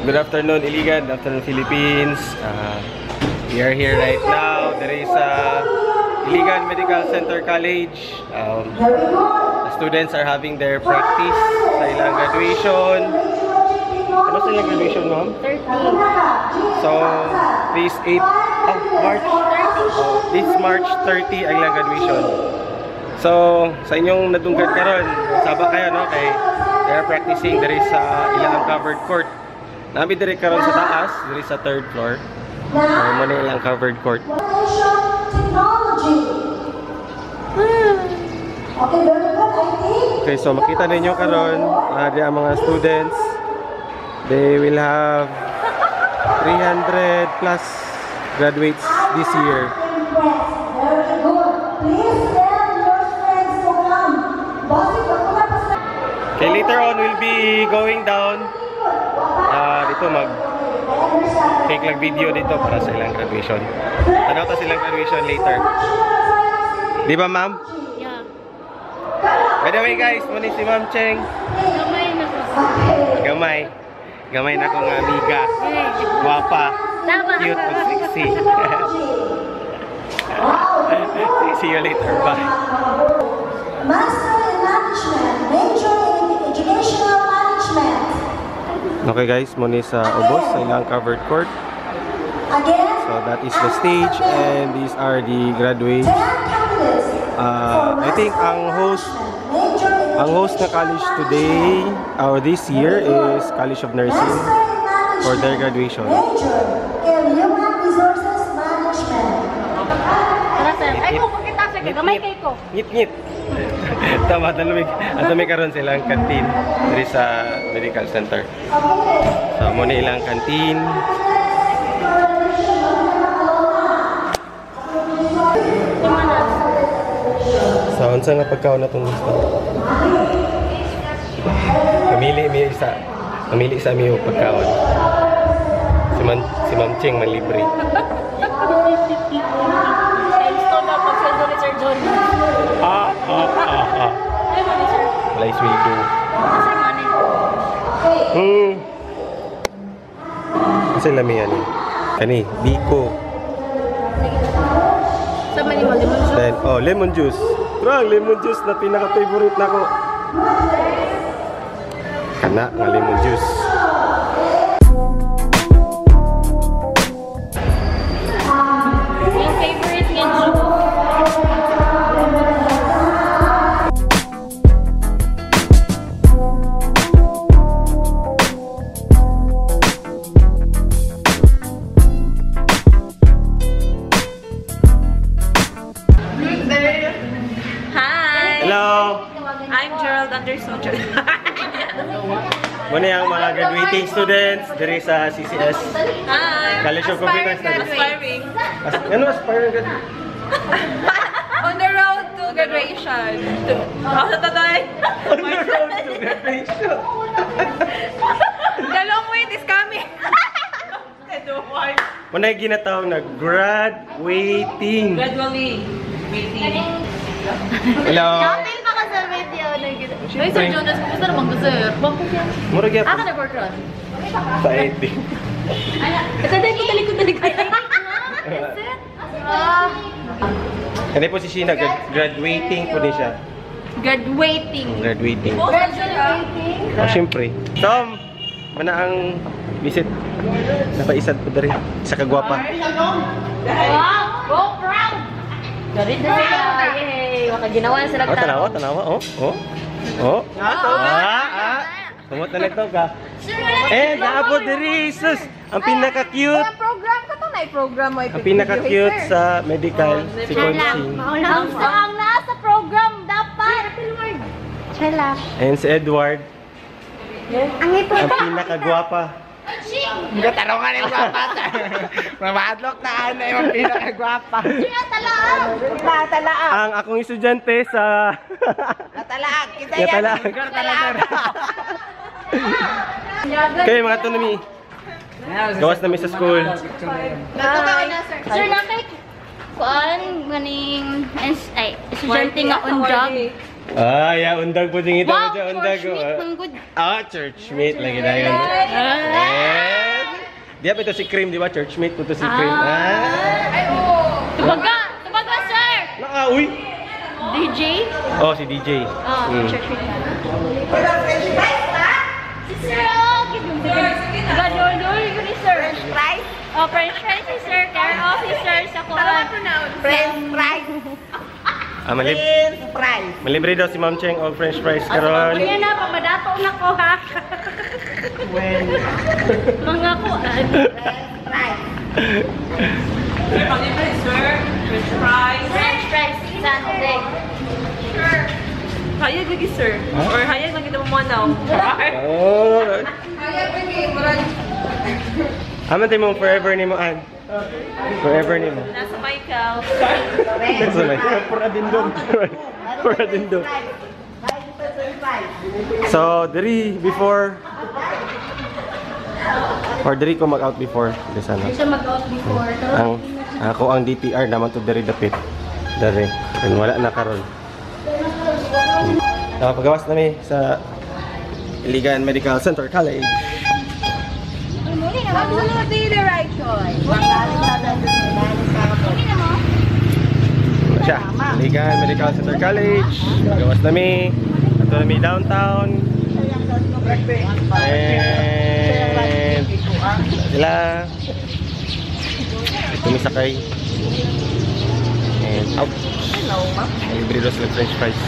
Good afternoon, Iligan. Good afternoon, Philippines. We are here right now. There is Iligan Medical Center College. The students are having their practice sa ilang graduation. Ano sa ilang graduation, ma'am? 30. So, this March 30. This March 30 ang ilang graduation. So, sa inyong nadunggan karon, sabak kayo, no? Kay they are practicing. There is ilang covered court. Nabi dire karon sa taas, there is sa 3rd floor. Mo na ilang covered court. Okay, so makita ninyo karon, di ang mga students, they will have 300 plus graduates this year. Okay, later on we'll be going down dito take lang video dito para sa ilang graduation. Tanaw ta silang graduation later. Di ba, ma'am? Yeah. By the way, guys, muna si Ma'am Cheng. Gamay na ko. Gamay. Gamay na kong amiga. Guwapa. Cute and sexy. See you later. Bye. Master in Management, Major in Educational Management. Okay, guys, muna sa ubos sa ilang covered court. So that is the stage and these are the graduates. I think ang host na college today or this year is College of Nursing for their graduation. Ay, kung pakita sa gamay kay ko. Ngit-ngit. Tama, may karon silang canteen diri sa medical center. So, muna ilang canteen. So, unsa nga pagkaon na itong gusto? Kamili sa aming pagkaon. Si Ma'am Cheng malibre. Lies will do. Kasi lamihan eh. Kani, biko. Sama ni lemon juice. Then, lemon juice. Trang, lemon juice na pinaka-favorite na ko. Kana, nga lemon juice. Yung favorite niya juice. I'm Gerald Anderson. Muna yung mga graduating students dari sa CCS. Hi! College of Computer Studies. Aspiring. Ano aspiring ka? On the road to graduation. How's the tatay? On the road to graduation. The long wait is coming. Muna yung ginatawag na graduating. Gradually waiting. Hello. Kapil pa ka sa video. Ay, Sir Jonas, kumusta naman ka, sir? Bakit yan? Mura gyapon. Aka nag-work ron? Sa editing. Ito dahil ko talig. Kani po si Sheena, graduating po din siya. Graduating. Graduating. Graduating? Oh, syempre. Tom, mana ang visit? Napaisad po dari. Isa kagwapa. Wow! Go proud! Garit na sila. Yay! Makaginawa na sila. Tanawa. Oh. Tumot na nito ka. Naabot diri, sus! Ang pinaka-cute. Program ka to na i-program mo. Ang pinaka-cute sa medical, si Consing. Ang nasa program dapat. Chela. And si Edward. Ang Ang pinaka-gwapa. Katarungan yung gwapa. Mamadlok na ano yung pinakagwapa. Natalaak. Ang akong estudyante sa... Natalaak. Kita yan. Natalaak. Kayo mga tunami. Gawas namin sa school. Sir, nakay kuan ganing estudyante nga on job. Ah, ya, undag po ding ito. Wow, Undag. church meat, manggod. Ah, church meat lagi na yun. Di ba ito si Cream, di ba? Church meat po ito si Cream. Ay, oo. Tubaga, sir! Uy! DJ? Oh, si DJ. Church meat. Si sir, oh! Gadol-dol, yun ni sir. French fries? Oh, French fries si sir. Care officer sa kuwan. French fries. French fries. Malibre daw si Ma'am Cheng og French fries karon. Kaya na, pamadato na ko ha. Mga kuwan. Fries. French fries. French fries, Sunday. Sure. Hayag lagi, sir. Or hayag lagi na mamanaw. Oh. Hayag lagi. Murag. Aman tayo mong forever ni mo, Ann. Forever ni mo. Nasa Michael. Nasa may. Pura din doon. Pura din doon. So, diri before. Or diri ko mag-out before. Di sana. Hindi siya mag-out before. Ako ang DTR naman to diri dapit. Dari. And wala na karon. Pagawas na sa Iligan Medical Center College. Magulot din the right choice. Siya, Iligan Medical Center College. Pagawas na ato na downtown. And sila. Ito may sakay. And out. Libre daw sila French fries.